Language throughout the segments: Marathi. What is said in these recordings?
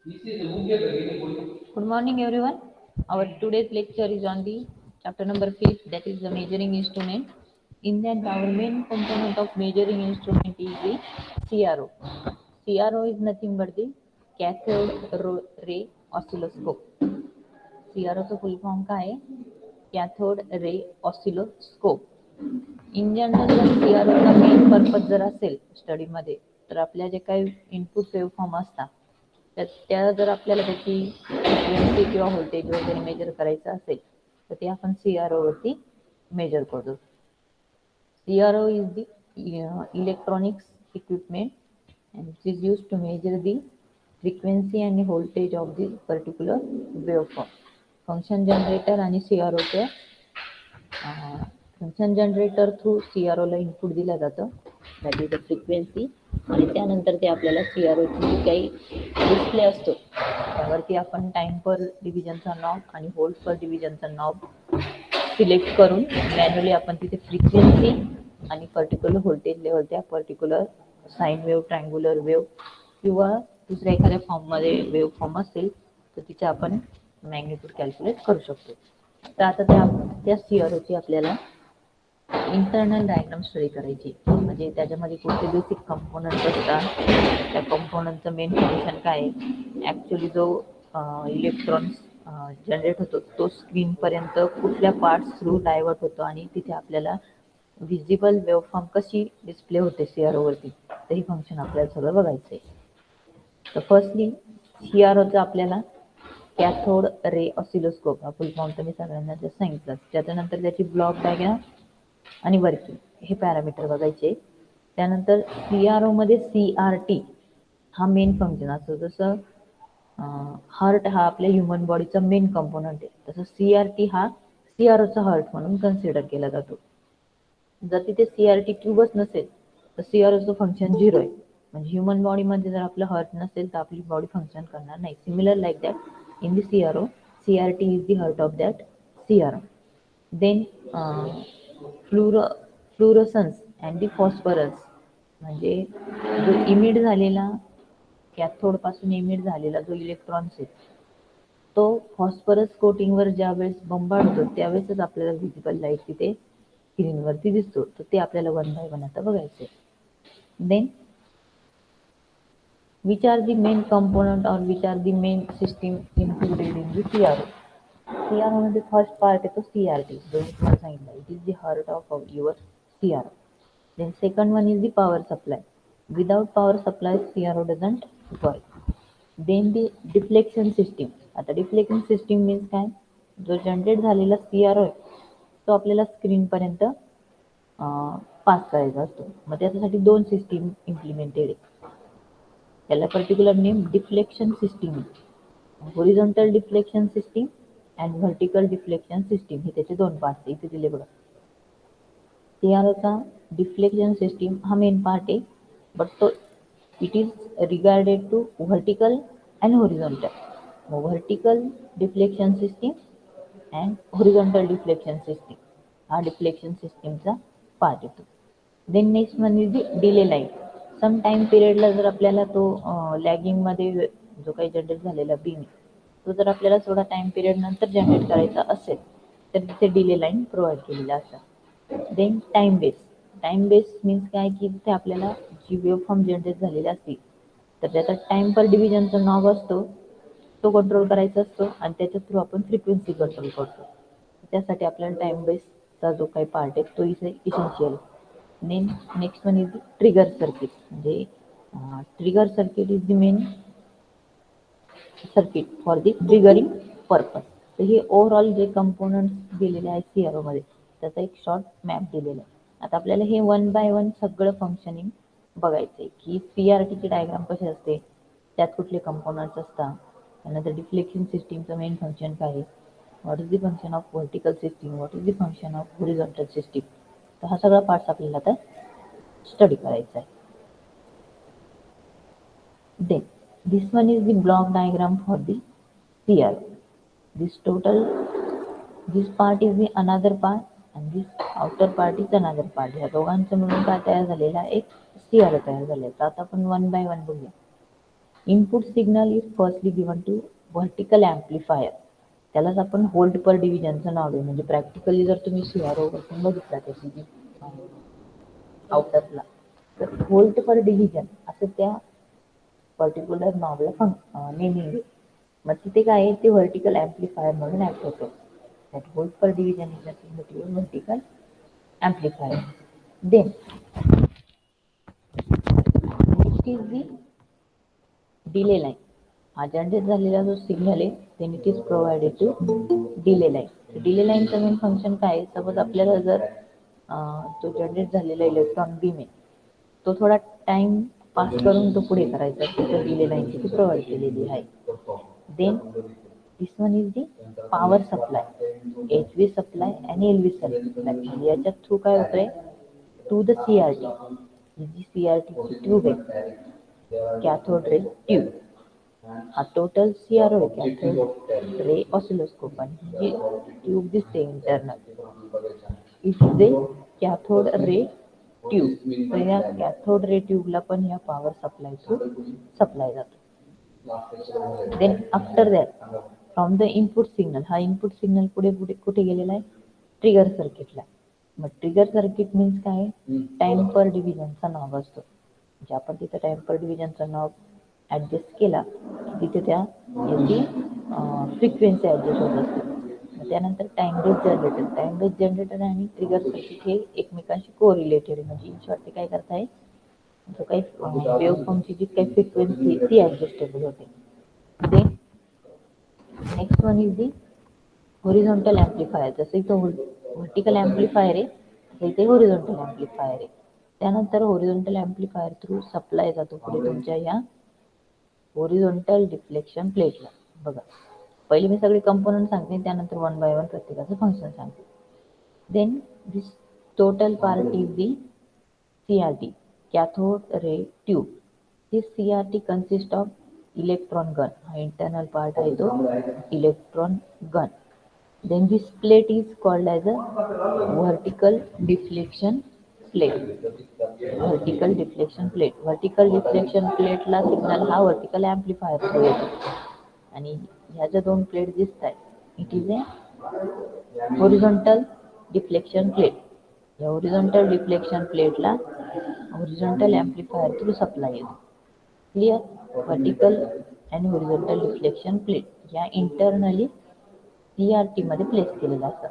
Good morning, everyone. Our today's lecture is on the chapter number 5, that is the measuring instrument. In that, our main component of measuring instrument is the CRO. CRO is nothing but the cathode ray oscilloscope. CRO चं फुल फॉर्म काय आहे? Cathode ray oscilloscope. In general जर सीआरओचा मेन पर्पज जर असेल स्टडीमध्ये, तर आपल्या जे काही इनपुट वेव्हफॉर्म असतात त्या जर आपल्याला त्याची फ्रिक्वेन्सी किंवा व्होल्टेज वगैरे मेजर करायचं असेल तर ते आपण सीआरओ वरती मेजर करतो. CRO is the electronics equipment and it is used to measure the frequency and voltage of the particular waveform. Function generator आणि CRO चे फंक्शन जनरेटर थ्रू CRO ला इनपुट दिलं जातं, दॅट इज द फ्रिक्वेन्सी, आणि त्यानंतर ते आपल्याला CRO ची जी काही डिस्प्ले असतो त्यावरती आपण टाइम पर डिव्हिजनचा नॉब आणि होल्ड पर डिव्हिजनचा नॉब सिलेक्ट करून मॅन्युअली आपण तिथे फ्रिक्वेन्सी आणि पर्टिक्युलर व्होल्टेज लेवल त्या particular sine wave, triangular wave किंवा दुसऱ्या एखाद्या फॉर्ममध्ये वेव्ह फॉर्म असेल तर तिचे आपण मॅग्निट्यूड कॅल्क्युलेट करू शकतो. तर आता त्या सीआरओची आपल्याला इंटरनल डायग्राम स्टडी करायची, म्हणजे त्याच्यामध्ये कोणते बेसिक कंपोनंट असतात, त्या कंपोनंटचं मेन फंक्शन काय आहे, ॲक्च्युली जो इलेक्ट्रॉन्स जनरेट होतो तो स्क्रीनपर्यंत कुठल्या पार्ट्स थ्रू डायव्हर्ट होतो आणि तिथे आपल्याला व्हिजिबल वेव्हफॉर्म कशी डिस्प्ले होते सीआरओवरती, तर ही फंक्शन आपल्याला सगळं बघायचं आहे. तर फर्स्टली सीआरओचं आपल्याला कॅथोड रे ऑसिलोस्कोप हा फुल फॉर्म तर मी सगळ्यांना जस्ट सांगितलं. त्याच्यानंतर त्याची ब्लॉक डायग्राम आणि वर्किंग हे पॅरामीटर बघायचे. त्यानंतर सीआरओमध्ये CRT हा मेन फंक्शन असतो. जसं हार्ट हा आपल्या ह्युमन बॉडीचा मेन कंपोनंट आहे, तसं CRT हा सीआरओचा हार्ट म्हणून कन्सिडर केला जातो. जर तिथे CRT ट्यूबच नसेल तर सीआरओचं फंक्शन 0 आहे. म्हणजे ह्युमन बॉडीमध्ये जर आपलं हार्ट नसेल तर आपली बॉडी फंक्शन करणार नाही. Similar like that in the CRO, CRT is the heart of that CRO. Then fluorescence and the phosphorus, म्हणजे जो इमिट झालेला कॅथोड पासून इमिट झालेला जो इलेक्ट्रॉन्स आहे तो फॉस्फरस कोटिंगवर ज्या वेळेस बंबार्ड होतो त्यावेळेसच आपल्याला व्हिजिबल लाईट तिथे स्क्रीनवरती दिसतो. तर ते आपल्याला वन बाय वन आता बघायचं आहे. Then which are the main component or which are the main system included in the CRO. CRO मध्ये फर्स्ट पार्ट येतो CRT, जो मी तुम्हाला सांगितलं, it is the heart of your CRO. Then second one is the power supply. Without power supply CRO doesn't work. Then the deflection system. आता डिफ्लेक्शन सिस्टीम मीन्स काय, जो जनरेट झालेला CRO आहे तो आपल्याला स्क्रीनपर्यंत पास करायचा असतो. मग त्याच्यासाठी दोन सिस्टीम इम्प्लिमेंटेड आहे. त्याला particular name deflection system, horizontal deflection system and vertical deflection system, हे त्याचे दोन पार्ट इथे दिले बघा. सीआरओचा डिफ्लेक्शन सिस्टीम हा मेन पार्ट आहे, बट तो it is regarded to vertical and horizontal. मग vertical deflection system and horizontal deflection system हा डिफ्लेक्शन सिस्टीमचा पार्ट येतो. Then next one is the delay line. Some time पिरियडला जर आपल्याला तो लॅगिंगमध्ये जो काही जनरेट झालेला बीम तो जर आपल्याला थोडा टाईम पिरियड नंतर जनरेट करायचा असेल तर तिथे डिले लाईन प्रोव्हाइड केलेल्या असतात. Then time base. Time base means काय की तिथे आपल्याला जी वेव्हफॉर्म जनरेट झालेली असते तर त्याचा टाईम पर डिव्हिजनचा नॉब असतो तो कंट्रोल करायचा असतो आणि त्याच्या थ्रू आपण फ्रिक्वेन्सी कंट्रोल करतो. त्यासाठी आपल्याला टाईम बेसचा जो काही पार्ट आहे तो इथे essential. Next one is the trigger circuit. म्हणजे trigger circuit is the main circuit for the triggering purpose. तर हे ओव्हरऑल जे कंपोनंट्स दिलेले आहेत सीआरओ मध्ये त्याचा एक शॉर्ट मॅप दिलेला आहे. आता आपल्याला हे वन बाय वन सगळं फंक्शनिंग बघायचं आहे की CRTची डायग्राम कशी असते, त्यात कुठले कंपोनंट्स असतात, त्यानंतर डिफ्लेक्शन सिस्टीमचं मेन फंक्शन काय आहे, what is the function of vertical system, what is the function of horizontal system. तर हा सगळा पार्ट्स आपल्याला आता स्टडी करायचा आहे. Then this one is the block diagram for the CRO. This part is the another part and this outer part is another part. ह्या दोघांचं मिळून काय तयार झालेला एक CRO तयार झालेला. तर आता आपण वन बाय वन बघूया. Input signal is firstly given to vertical amplifier. त्यालाच आपण व्होल्ट पर डिव्हिजनचं नाव आहे. म्हणजे प्रॅक्टिकली जर तुम्ही CRO बसून बघितला त्याची आउटरला, तर व्होल्ट पर डिव्हिजन असं त्या पर्टिक्युलर नॉबला नेमिंग आहे. मग तिथे काय आहे, ते व्हर्टिकल ॲम्प्लिफायर म्हणून ॲक्ट होतं. That volt per division is nothing but vertical amplifier. Then next is the delay line. हा जनरेट झालेला जो सिग्नल आहे then it is provided to delay line. Delay लाईनचं मेन फंक्शन काय आहे, सपोज आपल्याला जर तो जनरेट झालेला इलेक्ट्रॉन बीम आहे तो थोडा टाइम पास करून तो पुढे करायचा, त्याच्या डिले लाईन ती प्रोव्हाइड केलेली आहे. Then this one is the power supply, HV supply आणि LV सप्लाय. याच्या थ्रू काय होतंय, टू द CRT. ही जी CRT ची ट्यूब आहे, कॅथोड रे ट्यूब, हा टोटल CRO आहे, कॅथोड रे ऑसिलोस्कोप. आणि जी ट्यूब दिसते internal it is a cathode ray tube. तर या कॅथोड रे ट्यूबला पण या पॉवर सप्लाय थ्रू सप्लाय जातो. Then after that from the input signal, हा इनपुट सिग्नल पुढे पुढे कुठे गेलेला आहे, ट्रिगर सर्किटला. मग ट्रिगर सर्किट मीन्स काय, टाइम पर डिव्हिजनचा नॉब असतो. म्हणजे आपण तिथं टाइम पर डिव्हिजनचा नॉब ॲडजस्ट केला तिथे त्या याची फ्रिक्वेन्सी ॲडजस्ट होत असते. मग त्यानंतर टाइम बेस जनरेटर आणि ट्रिगर सर्किट हे एकमेकांशी कोरिलेटेड. म्हणजे इन शॉर्ट ते काय करताय, जो काही वेव्हफॉर्मची जी काही फ्रिक्वेन्सी ती ॲडजस्टेबल होते. Then next one is the horizontal amplifier. जसं इथं व्हर्टिकल ॲम्प्लिफायर आहे तसं इथे हॉरिझॉन्टल ॲम्प्लिफायर आहे. त्यानंतर हॉरिझॉन्टल ॲम्प्लिफायर थ्रू सप्लाय जातो पुढे तुमच्या या हॉरिझॉन्टल डिफ्लेक्शन प्लेटला. बघा, पहिले मी सगळे कंपोनंट सांगते, त्यानंतर वन बाय वन प्रत्येकाचं फंक्शन सांगते. Then this total part is the CRT, cathode ray tube. This CRT consists of electron gun. हा internal part आहे तो electron gun. Then this plate is called as a vertical deflection plate. Vertical deflection plate. Vertical deflection plate ला सिग्नल हा vertical amplifier थ्रू येतो. आणि ह्या ज्या दोन प्लेट दिसत आहेत it is a horizontal deflection plate. या हॉरिझॉन्टल डिफ्लेक्शन प्लेटला हॉरिझॉन्टल ॲम्प्लिफायर थ्रू सप्लाय येतो. क्लिअर. व्हर्टिकल आणि हॉरिझॉन्टल डिफ्लेक्शन प्लेट या इंटरनली CRT मध्ये प्लेस केलेल्या असतात.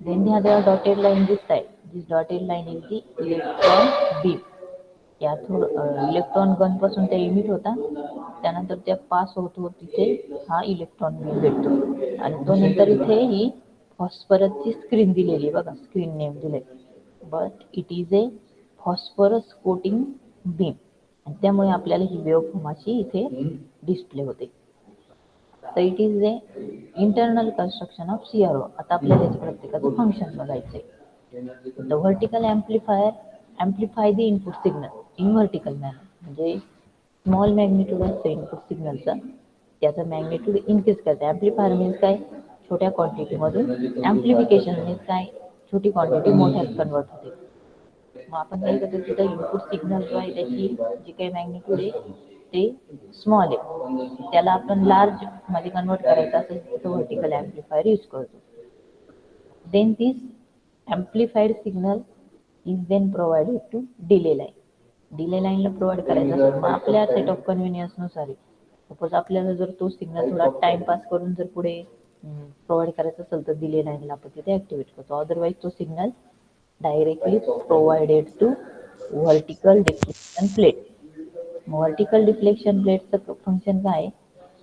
देन ह्या ज्या डॉटेड लाईन दिसत आहे, this dotted line is the electron beam. या इलेक्ट्रॉन गन पासून त्या इमिट होता, त्यानंतर त्या पास होत होत तिथे हा इलेक्ट्रॉन बीम भेटतो. आणि तो नंतर इथे ही फॉस्फरसची स्क्रीन दिलेली, बघा स्क्रीन नेम दिले, but it is A phosphorus coating beam. आणि त्यामुळे आपल्याला ही वेव्हफॉर्म अशी इथे डिस्प्ले होते. तर it is a internal construction of CRO. आता आपल्याला याचं प्रत्येकाचं फंक्शन बघायचं आहे. The vertical amplifier amplify the input signal in vertical manner. म्हणजे स्मॉल मॅग्निट्यूड असतं इनपुट सिग्नलचा, त्याचं मॅग्निट्यूड इन्क्रीज करते. ॲम्प्लिफायर मीन्स काय, छोट्या क्वांटिटीमधून ॲम्प्लिफिकेशन मीन्स काय, छोटी क्वांटिटी मोठ्यात कन्वर्ट होते. मग आपण काय करतो, तिथं इनपुट सिग्नल जो आहे त्याची जी काही मॅग्निट्यूड आहे ते स्मॉल आहे, त्याला आपण लार्ज मध्ये कन्वर्ट करायचं असेल तर व्हर्टिकल ॲम्प्लिफायर यूज करतो. Then this amplified signal is then provided to delay line. Delay लाईनला प्रोव्हाइड करायचं असेल मग आपल्या सेट ऑफ कन्व्हिनियन्सनुसार आहे. सपोज आपल्याला जर तो सिग्नल थोडा टाइमपास करून जर पुढे प्रोव्हाइड करायचा असेल तर डिले लाईनला आपण तिथे ॲक्टिवेट करतो. अदरवाईज तो signal directly provided to vertical deflection plate. Vertical deflection प्लेटचं फंक्शन काय आहे,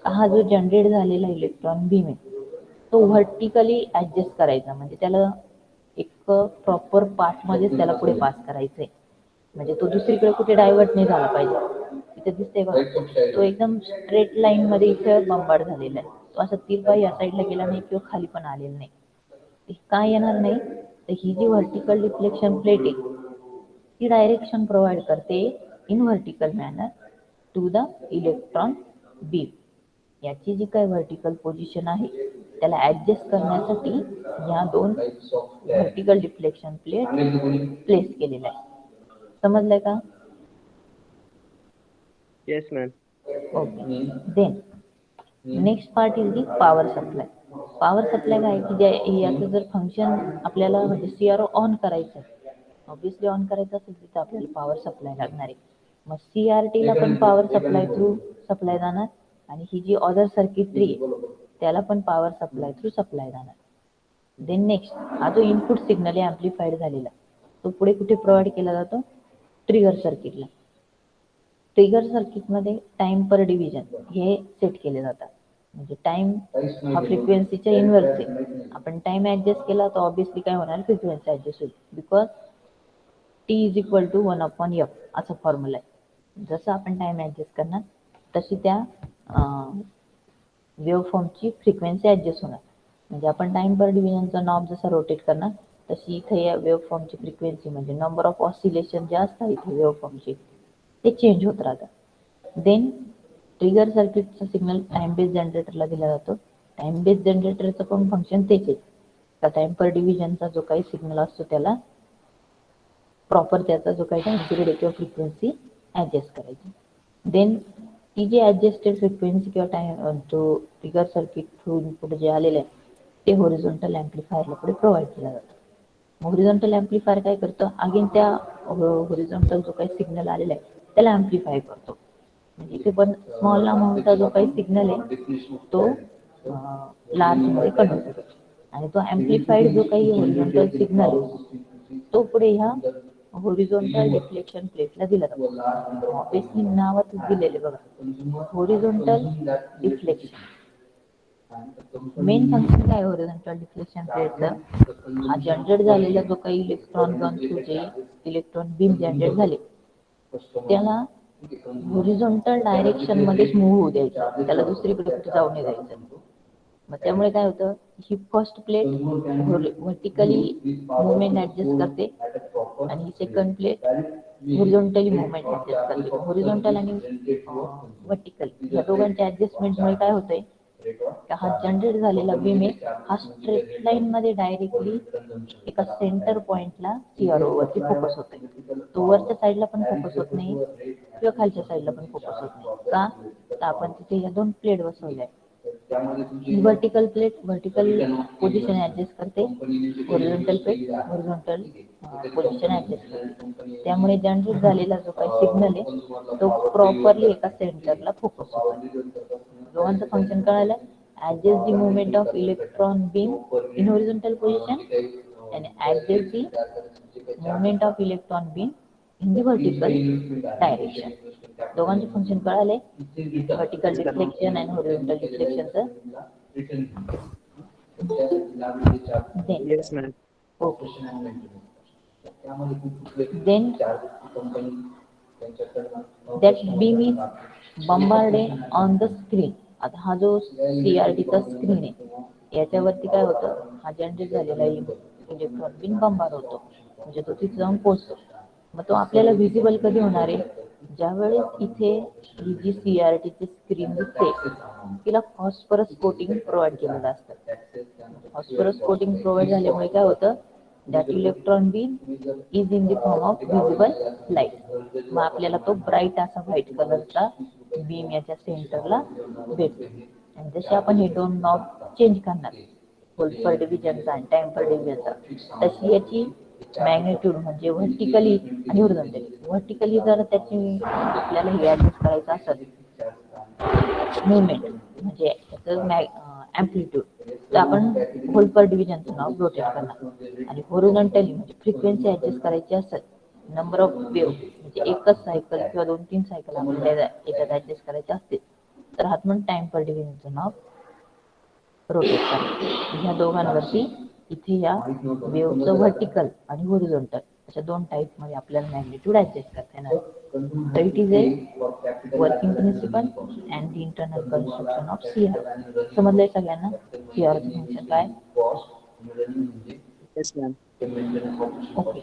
हा जो जनरेट झालेला इलेक्ट्रॉन बीम आहे तो व्हर्टिकली ॲडजस्ट करायचा. म्हणजे त्याला एक प्रॉपर पाथमध्येच त्याला पुढे पास करायचं आहे. म्हणजे तो दुसरीकडे कुठे डायव्हर्ट नाही झाला पाहिजे. इथे दिसतंय बघा, तो एकदम स्ट्रेट लाईन मध्ये इथे बंबाड झालेला आहे. तो असा तिरपा या साईडला गेला नाही किंवा खाली पण आलेला नाही. का येणार नाही, तर ही जी व्हर्टिकल डिफ्लेक्शन प्लेट आहे ती डायरेक्शन प्रोव्हाइड करते in vertical manner to the electron beam. याची जी काही व्हर्टिकल पोझिशन आहे त्याला ॲडजस्ट करण्यासाठी ह्या दोन व्हर्टिकल डिफ्लेक्शन प्लेट प्लेस केलेल्या आहे. समजलंय का? Yes ma'am. Okay. Then next part is the power supply. Power supply काय की ज्या याचं जर फंक्शन आपल्याला म्हणजे सीआरओ ऑन करायचं आहे, ऑब्विसली ऑन करायचं असेल तिथं आपल्याला पॉवर सप्लाय लागणार आहे. मग सीआरटीला पण पॉवर सप्लाय थ्रू सप्लाय जाणार आणि ही जी अदर सर्किटरी आहे त्याला पण पॉवर सप्लाय थ्रू सप्लाय जाणार. देन नेक्स्ट हा जो इनपुट सिग्नल आहे ॲम्प्लिफाईड झालेला तो पुढे कुठे प्रोव्हाइड केला जातो? ट्रिगर सर्किटला. ट्रिगर सर्किटमध्ये टाइम पर डिव्हिजन हे सेट केले जातात. म्हणजे टाइम हा फ्रिक्वेन्सीच्या इन्व्हर्स आहे. आपण टाइम ॲडजस्ट केला तर ऑब्विसली काय होणार? फ्रिक्वेन्सी ॲडजस्ट होईल. Because T is equal to 1/f असा फॉर्म्युला आहे. जसं आपण टाइम ॲडजस्ट करणार तशी त्या वेव्हफॉर्मची फ्रिक्वेन्सी ॲडजस्ट होणार. म्हणजे आपण टाइम पर डिव्हिजनचा नॉब जसा रोटेट करणार तशी इथे या वेव्हफॉर्मची फ्रिक्वेन्सी म्हणजे नंबर ऑफ ऑसिलेशन जे असतात इथे वेव्हफॉर्मचे ते चेंज होत राहतात. देन ट्रिगर सर्किटचा सिग्नल टाइम बेस जनरेटरला दिला जातो. टाइम बेस जनरेटरचं पण फंक्शन तेच आहे. तर टाइम पर डिव्हिजनचा जो काही सिग्नल असतो त्याला प्रॉपर त्याचा जो काही टाइम पिरियड आहे किंवा फ्रिक्वेन्सी ॲडजस्ट करायची. देन ती जी ॲडजस्टेड फ्रिक्वेन्सी किंवा टाइम जो ट्रिगर सर्किट थ्रू इनपुट जे आलेलं आहे ते हॉरिझॉन्टल ॲम्प्लिफायरला पुढे प्रोव्हाइड केलं जातं. हॉरिझॉन्टल ॲम्प्लिफायर काय करतं? अगेन त्या हॉरिझॉन्टल जो काही सिग्नल आलेला आहे त्याला ॲम्प्लिफाय करतो. म्हणजे इथे पण स्मॉल अमाऊंटचा जो काही सिग्नल आहे तो लार्जमध्ये कन्व्हर्ट होतो आणि तो ॲम्प्लिफाईड जो काही हॉरिझॉन्टल सिग्नल आहे तो पुढे ह्या हॉरिझॉन्टल डिफ्लेक्शन प्लेटला दिला जातो. ऑब्विसली नावातच दिलेले बघा हॉरिझॉन्टल डिफ्लेक्शन. मेन फंक्शन काय हॉरिझॉन्टल डिफ्लेक्शन प्लेटचं? हा जनरेट झालेला जो काही इलेक्ट्रॉन गन थ्रू जे इलेक्ट्रॉन बीम जनरेट झाले त्याला हॉरिझॉन्टल डायरेक्शन मध्येच मूव्ह होऊ द्यायचं, त्याला दुसरीकडे कुठे जाऊ नाही द्यायचं. मग त्यामुळे काय होतं? ही first plate vertically movement adjust करते आणि second plate horizontally movement adjust करते. हॉरिझॉन्टल आणि व्हर्टिकल या दोघांच्या ॲडजस्टमेंटमुळे काय होतंय? हा जनरेट झालेला बीम आहे हा स्ट्रेट लाईन मध्ये डायरेक्टली एका सेंटर पॉइंटला सीआरओ वरती फोकस होतोय. तो वरच्या साईडला पण फोकस होत नाही किंवा खालच्या साईडला पण फोकस होत नाही. का? तर आपण तिथे या दोन प्लेट बसवल्या आहेत. Vertical plate vertical position adjust करते, horizontal plate horizontal position adjust करते. त्यामुळे जनरेट झालेला जो काही सिग्नल आहे तो प्रॉपरली एका सेंटरला फोकस होतो. दोघांचं फंक्शन कळालं? adjust the movement of electron beam in horizontal position and adjust the movement of electron beam in the vertical direction. दोघांचे फंक्शन कळाले? Vertical Yes, ma'am. डिफ्लेक्शन आणि हॉरिझॉन्टल डिफ्लेक्शनचं. Then Yes, ma'am. Okay. Then that beam is bombarded on the screen. आता हा जो सीआरटीचा स्क्रीन आहे याच्यावरती काय होतं? हा जनरेट झालेला इलेक्ट्रॉन बीम बंबार होतो म्हणजे तो तिथे जाऊन पोहोचतो. मग तो आपल्याला व्हिजिबल कधी होणार आहे? ज्यावेळेस इथे ही जी सीआरटीची स्क्रीन दिसते तिला फॉस्फरस कोटिंग प्रोव्हाइड केलेलं असतं. फॉस्फरस कोटिंग प्रोव्हाइड झाल्यामुळे काय होतं? That electron beam is in the form of visible light. मग आपल्याला तो ब्राईट असा व्हाईट कलरचा बीम याच्या सेंटरला भेटतो. आणि जसे आपण हे दोन नॉब चेंज करणार होल्ड पर डिव्हिजनचा आणि टाइम पर डिव्हिजनचा तशी याची मॅग्नेट्यूड म्हणजे व्हर्टिकली आणि हॉरिझॉन्टली. व्हर्टिकली जर त्याची आपल्याला हे ॲडजस्ट करायचं असेल मुवमेंट म्हणजे त्याचं ॲम्प्लिट्यूड तर आपण होल्ड पर डिव्हिजनचं नाव रोटेट करणार. आणि हॉरिझॉन्टली म्हणजे फ्रिक्वेन्सी ॲडजस्ट करायची असेल नंबर ऑफ वेव्ह म्हणजे एकच सायकल किंवा 2-3 सायकल आपल्याला याच्यात ॲडजस्ट करायचे असतील तर हात म्हणून टाइम पर डिव्हिजनचं नाव रोटेट करणार. ह्या दोघांवरती इथे या वेव्हचं व्हर्टिकल आणि हॉरिझॉन्टल अशा दोन टाईपमध्ये आपल्याला मॅग्नेट्यूड ॲडजस्ट करता येणार. तर it is a working principle and the internal construction of CR. समजलंय सगळ्यांना सीआरचं फंक्शन काय? Yes, ma'am. Okay.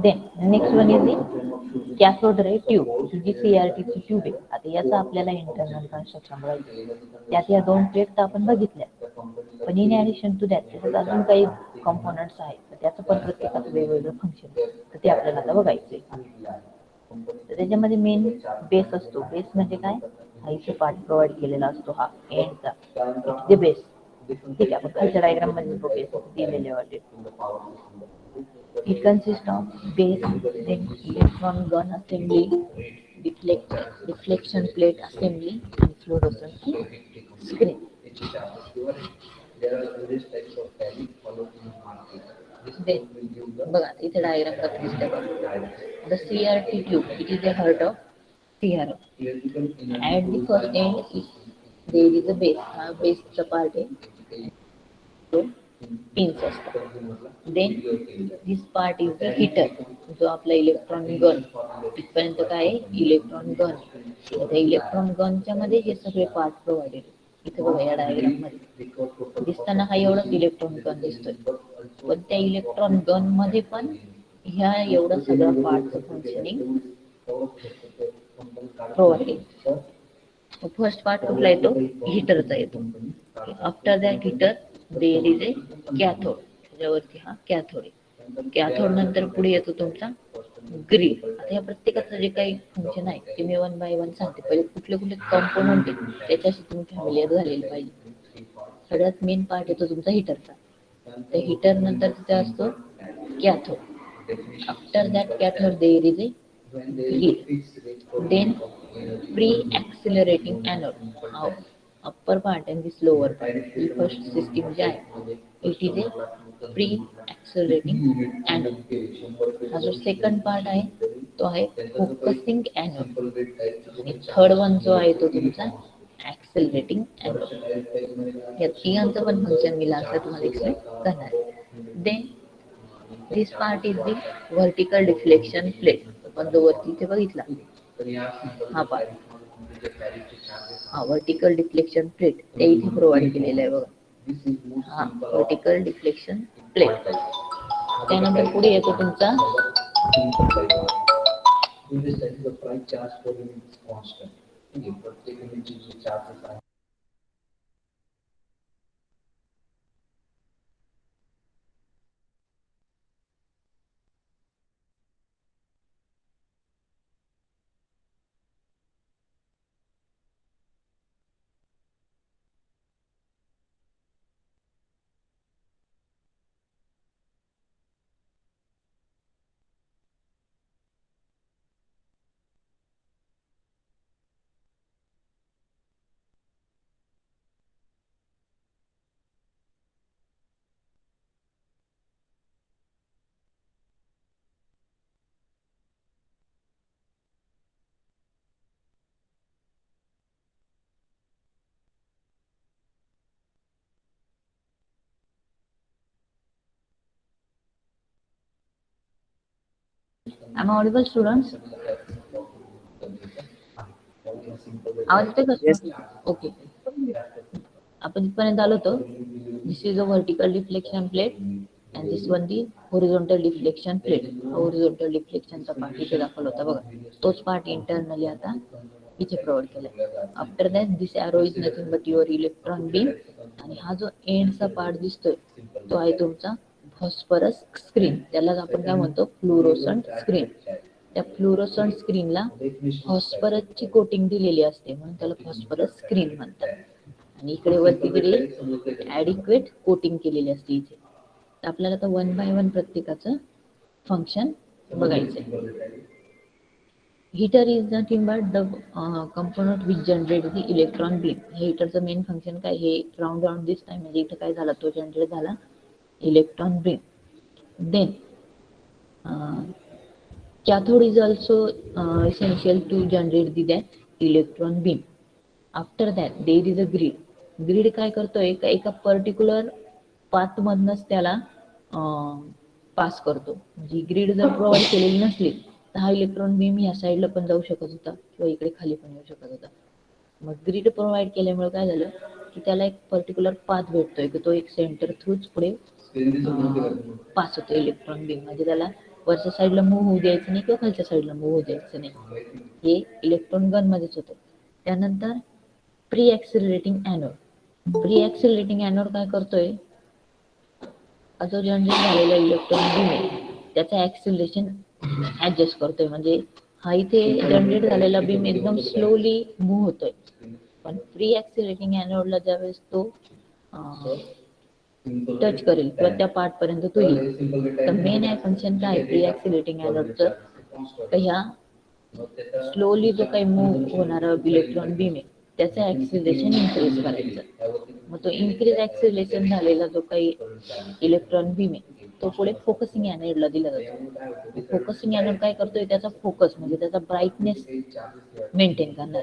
Then next one is the cathode ray tube. ही जी सीआरटीची ट्यूब आहे आता याचं आपल्याला इंटरनल कन्स्ट्रक्शन बघायचं. त्यात या दोन प्लेट तर आपण बघितल्या पण इन ॲडिशन टू दॅट त्याच्यात अजून काही कॉम्पोनंट्स आहेत तर त्याचं पण प्रत्येकाचं वेगवेगळं फंक्शन आहे तर ते आपल्याला आता बघायचं आहे. तर त्याच्यामध्ये मेन बेस असतो. बेस म्हणजे काय? हा इथे पार्ट प्रोव्हाइड केलेला असतो, हा एंडचा इट द बेस. ठीक आहे, आपण खालच्या डायग्राम मध्ये बघूया दिलेले वाटे. It consists of base, then electron gun assembly, deflection plate assembly, and fluorescent screen. Then, बघा इथे डायग्राम कसा दिसतंय बघा. The CRT tube, it is the heart of CRO. At the first end, there is a base. हा बेसचा पार्ट आहे. पिन्स असतात. Then this part is the heater, जो आपला इलेक्ट्रॉन गन. इथपर्यंत काय आहे? Electron gun. त्या इलेक्ट्रॉन गनच्या मध्ये हे सगळे पार्ट प्रोव्हाइडेड. इथे बघा या डायग्राम मध्ये दिसताना हा एवढाच इलेक्ट्रॉन गन दिसतोय, पण त्या इलेक्ट्रॉन गन मध्ये पण ह्या एवढा सगळा पार्टचं फंक्शनिंग प्रोव्हाइडेड. फर्स्ट पार्ट कुठला येतो? हिटरचा येतो. After that heater there is a cathode, त्याच्यावरती हा कॅथोड आहे. कॅथोड नंतर पुढे येतो तुमचा ग्रीड. आता या प्रत्येकाचं जे काही फंक्शन आहे ते मी वन बाय वन सांगते. पहिले कुठले कुठले कंपोनंट आहे त्याच्याशी तुम्ही फॅमिलियर झालेले पाहिजे. सगळ्यात मेन पार्ट येतो तुमचा हिटरचा. त्या हिटर नंतर तिथे असतो cathode. After that cathode there is a grid. Then pre-accelerating anode, upper part and this lower part. The first system जे आहे it is a pre-accelerating anode. हा जो सेकंड पार्ट आहे तो आहे फोकसिंग anode, आणि थर्ड वन जो आहे तो तुमचा ऍक्सेलरेटिंग anode. या तिघांचं पण फंक्शन मी लास्टला तुम्हाला एक्सप्लेन करणार आहे. Then this part is the vertical deflection plate. आपण जो वरती इथे बघितला हा पार्ट, हा व्हर्टिकल डिफ्लेक्शन प्लेट ते इथे प्रोव्हाइड केलेलं आहे बघा. हा व्हर्टिकल डिफ्लेक्शन प्लेट. त्यानंतर पुढे येतो तुमचा Am I audible, students? आवाज येतोय का? ओके. आपण इथपर्यंत आलो होतो. This is a vertical deflection plate and this one the horizontal deflection plate. Horizontal डिफ्लेक्शनचा पार्ट इथे दाखवला होता बघा, तोच पार्ट इंटरनली आता इथे प्रोव्हाइड केलाय. After that this arrow is nothing but your electron beam, आणि हा जो एंडचा पार्ट दिसतोय तो आहे तुमचा फॉस्फरस स्क्रीन. त्यालाच आपण काय म्हणतो? फ्लुरोसंट स्क्रीन. त्या फ्लुरोसंट स्क्रीनला फॉस्फरसची कोटिंग दिलेली असते म्हणून त्याला फॉस्फरस स्क्रीन म्हणतात. आणि इकडे वरती ऍडिक्वेट कोटिंग केलेली असते इथे. तर आपल्याला आता वन बाय वन प्रत्येकाचं फंक्शन बघायचंय. Heater is nothing but the component which generate the electron beam. हे हीटरचं मेन फंक्शन काय? हे राऊंड दिस टाइम म्हणजे इथं काय झाला, तो जनरेट झाला electron beam. Then cathode is also essential to generate the electron beam. After that there is a grid. Grid काय करतोय? एका पर्टिक्युलर पाथ मधनच त्याला पास करतो. म्हणजे ग्रीड जर प्रोव्हाइड केलेली नसली तर हा इलेक्ट्रॉन बीम या साईडला पण जाऊ शकत होता किंवा इकडे खाली पण येऊ शकत होता. मग ग्रीड प्रोव्हाइड केल्यामुळे काय झालं की त्याला एक पर्टिक्युलर पाथ भेटतोय की तो एक सेंटर थ्रूच पुढे पास होतो इलेक्ट्रॉन बीम. म्हणजे त्याला वरच्या साईडला मूव्ह होऊ द्यायचं नाही किंवा खालच्या साईडला मूव्ह होऊ द्यायचं नाही. हे इलेक्ट्रॉन गन मध्येच होतं. त्यानंतर प्री ऍक्सिलरेटिंग एनोड. प्री ऍक्सिलरेटिंग एनोड काय करतोय? जो जनरेट झालेला इलेक्ट्रॉन बीम आहे त्याचं ऍक्सिलरेशन ऍडजस्ट करतोय. म्हणजे हा इथे जनरेट झालेला बीम एकदम स्लोली मूव्ह होतोय पण फ्री ऍक्सिलरेटिंग एनोडला ज्यावेळेस तो टच करेल किंवा त्या पार्ट पर्यंत तो येईल, तर मेन आहे फंक्शन काय फ्री ऍक्सिलरेटिंग एनोडचं, तर ह्या स्लोली जो काही मूव्ह होणारा इलेक्ट्रॉन बीम आहे त्याचं ऍक्सिलरेशन इन्क्रीज करायचं. मग तो इन्क्रीज ऍक्सिलरेशन झालेला जो काही इलेक्ट्रॉन बीम आहे तो पुढे फोकसिंग एनोडला दिला जातो. फोकसिंग एनोड काय करतोय, त्याचा फोकस म्हणजे त्याचा ब्राईटनेस मेंटेन करणार.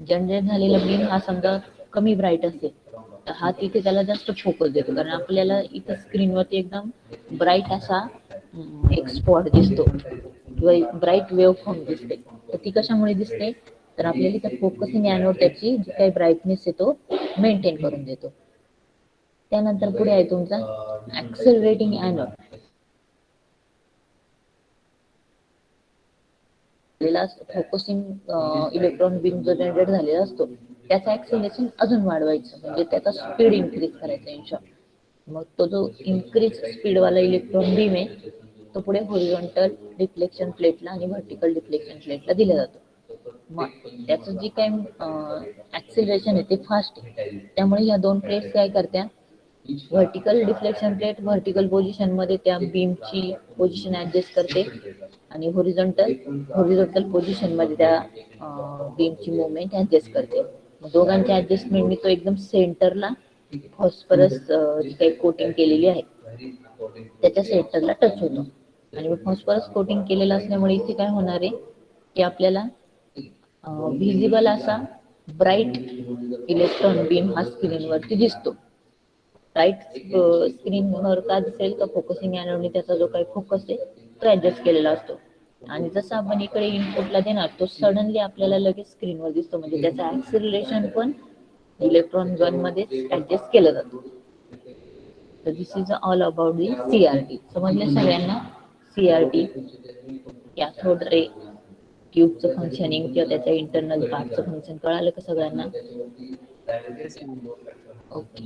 जनरेट झालेला बीम हा समजा कमी ब्राईट असेल तर हा तिथे त्याला जास्त फोकस देतो, कारण आपल्याला इथं स्क्रीनवरती एकदम ब्राईट असा एक स्पॉट दिसतो किंवा ब्राईट वेव्ह फॉर्म दिसते. तर ती कशामुळे दिसते, तर आपल्याला इथं फोकसिंग एनोड त्याची जी काही ब्राईटनेस आहे तो मेंटेन करून देतो. त्यानंतर पुढे आहे तुमचा ऍक्सेलरेटिंग एनोड. फोकसिंग इलेक्ट्रॉन बीम जो जनरेट झालेला असतो त्याचं ऍक्सिलरेशन अजून वाढवायचं, म्हणजे त्याचा स्पीड इन्क्रीज करायचा इन शॉर्ट. मग तो जो इन्क्रीज स्पीडवाला इलेक्ट्रॉन बीम आहे तो पुढे हॉरिझॉन्टल डिफ्लेक्शन प्लेटला आणि व्हर्टिकल डिफ्लेक्शन प्लेटला दिला जातो. मग त्याचं जी काही ऍक्सिलरेशन आहे ते फास्ट आहे, त्यामुळे ह्या दोन प्लेट्स काय करत्या, vertical deflection plate vertical position मध्ये त्या बीमची पोझिशन ऍडजस्ट करते आणि हॉरिझॉन्टल पोझिशन मध्ये त्या बीमची मुवमेंट ऍडजस्ट करते. मग दोघांच्या ऍडजस्टमेंटनी तो एकदम सेंटरला फॉस्फरस जी काही कोटिंग केलेली आहे त्याच्या सेंटरला टच होतो. आणि मग फॉस्फरस कोटिंग केलेलं असल्यामुळे इथे काय होणार आहे की आपल्याला व्हिजिबल असा ब्राईट इलेक्ट्रॉन बीम हा स्क्रीनवरती दिसतो. राईट स्क्रीनवर का दिसेल, तर फोकसिंग एनोडने त्याचा जो काही फोकस आहे तो ऍडजस्ट केलेला असतो. आणि जसं आपण इकडे इनपुटला देणार तो सडनली आपल्याला लगेच स्क्रीनवर दिसतो, म्हणजे त्याचं ऍक्सिलरेशन पण इलेक्ट्रॉन गन मध्ये ऍडजस्ट केलं जातं. तर this is all about the CRT. समजले सगळ्यांना? सीआरटी कॅथोड रे ट्यूबचं फंक्शनिंग किंवा त्याच्या इंटरनल पार्टचं फंक्शन कळालं का सगळ्यांना? Yes ma'am. ओके.